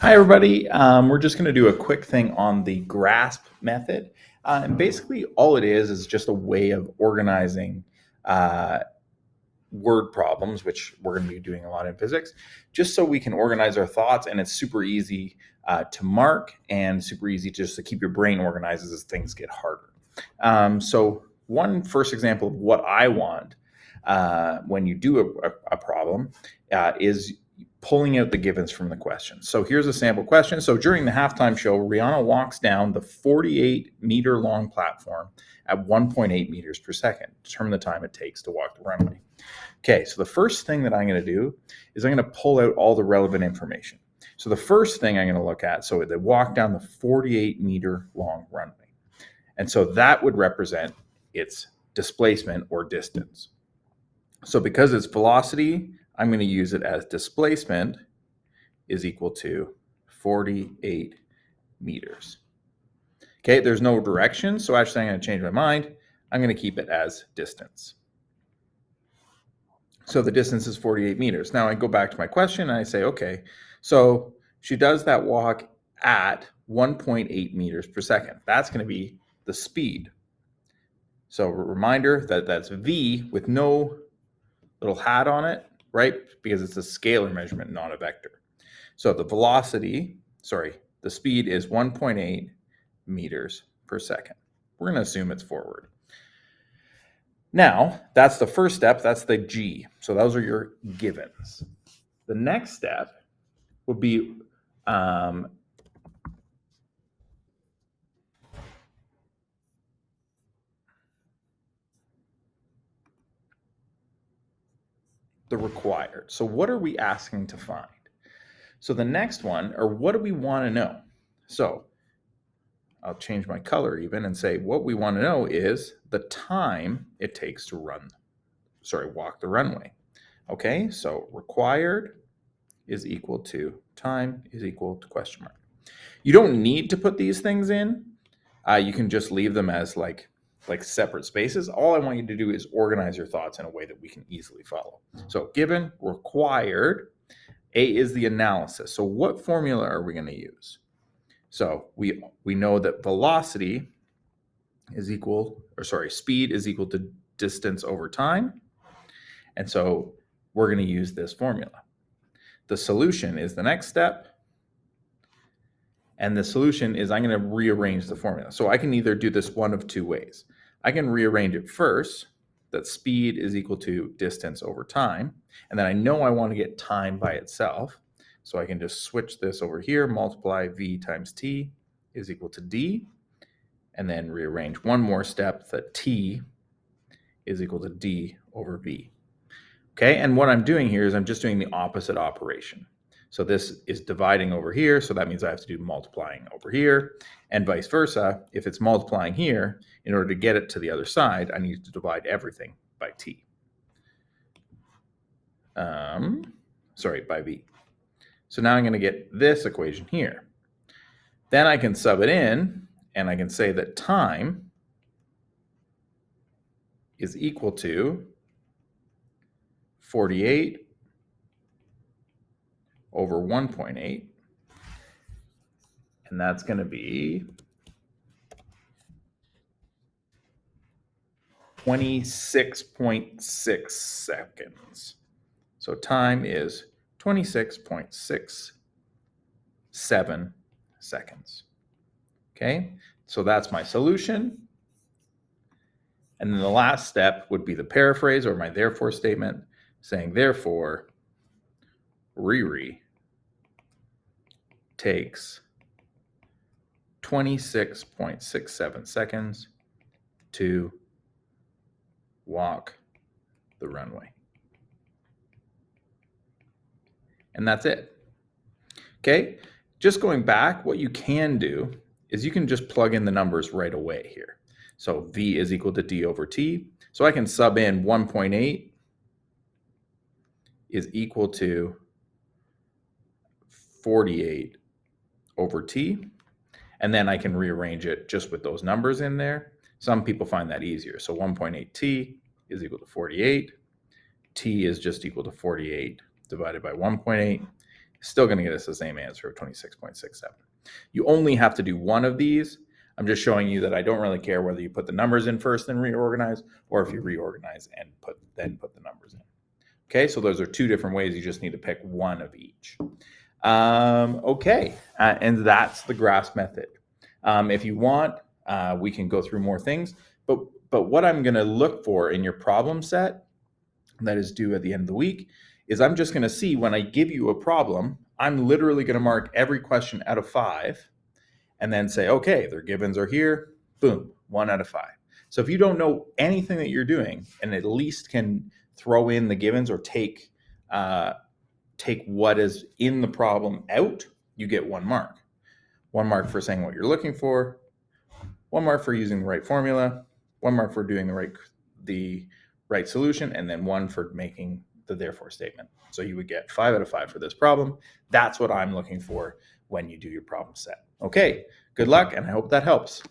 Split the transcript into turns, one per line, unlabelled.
Hi, everybody. We're just going to do a quick thing on the GRASP method. And basically, all it is just a way of organizing uh, word problems, which we're going to be doing a lot in physics, just so we can organize our thoughts. And it's super easy to mark and super easy just to keep your brain organized as things get harder. So one first example of what I want when you do a problem is pulling out the givens from the question. So here's a sample question. So during the halftime show, Rihanna walks down the 48-meter long platform at 1.8 meters per second. Determine the time it takes to walk the runway. Okay, so the first thing that I'm going to do is I'm going to pull out all the relevant information. So the first thing I'm going to look at, so they walk down the 48-meter long runway. And so that would represent its displacement or distance. So because it's velocity, I'm going to use it as displacement is equal to 48 meters. Okay, there's no direction, so actually I'm going to change my mind. I'm going to keep it as distance. So the distance is 48 meters. Now I go back to my question and I say, okay, so she does that walk at 1.8 meters per second. That's going to be the speed. So a reminder that that's V with no little hat on it, right? Because it's a scalar measurement, not a vector. So the the speed is 1.8 meters per second. We're going to assume it's forward. Now, that's the first step. That's the G. So those are your givens. The next step would be the required. So what are we asking to find? So the next one, or what do we want to know? So I'll change my color even and say what we want to know is the time it takes to walk the runway. Okay, so required is equal to time is equal to question mark. You don't need to put these things in. You can just leave them as like separate spaces. All I want you to do is organize your thoughts in a way that we can easily follow. So given, required, A is the analysis. So what formula are we going to use? So we know that velocity is speed is equal to distance over time. And so we're going to use this formula. The solution is the next step. And the solution is I'm going to rearrange the formula. So I can either do this one of two ways. I can rearrange it first, that speed is equal to distance over time. And then I know I want to get time by itself. So I can just switch this over here, multiply V times T is equal to D, and then rearrange one more step that T is equal to D over V. Okay, and what I'm doing here is I'm just doing the opposite operation. So this is dividing over here, so that means I have to do multiplying over here, and vice versa. If it's multiplying here, in order to get it to the other side, I need to divide everything by T. By V. So now I'm going to get this equation here. Then I can sub it in, and I can say that time is equal to 48 over 1.8, and that's going to be 26.6 seconds. So time is 26.67 seconds. Okay, so that's my solution. And then the last step would be the paraphrase or my therefore statement, saying therefore Riri takes 26.67 seconds to walk the runway. And that's it. Okay, just going back, what you can do is you can just plug in the numbers right away here. So V is equal to D over T. So I can sub in 1.8 is equal to 48 over T. And then I can rearrange it just with those numbers in there. Some people find that easier. So 1.8 T is equal to 48. T is just equal to 48 divided by 1.8. Still going to get us the same answer of 26.67. You only have to do one of these. I'm just showing you that I don't really care whether you put the numbers in first and reorganize, or if you reorganize and then put the numbers in. Okay, so those are two different ways. You just need to pick one of each. Okay, and that's the GRASP method. If you want, we can go through more things, but what I'm going to look for in your problem set that is due at the end of the week is I'm just going to see when I give you a problem, I'm literally going to mark every question out of 5 and then say, okay, their givens are here, boom, 1 out of 5. So if you don't know anything that you're doing and at least can throw in the givens or take what is in the problem out, you get 1 mark. 1 mark for saying what you're looking for, 1 mark for using the right formula, 1 mark for doing the right solution, and then 1 for making the therefore statement. So you would get 5 out of 5 for this problem. That's what I'm looking for when you do your problem set. Okay, good luck, and I hope that helps.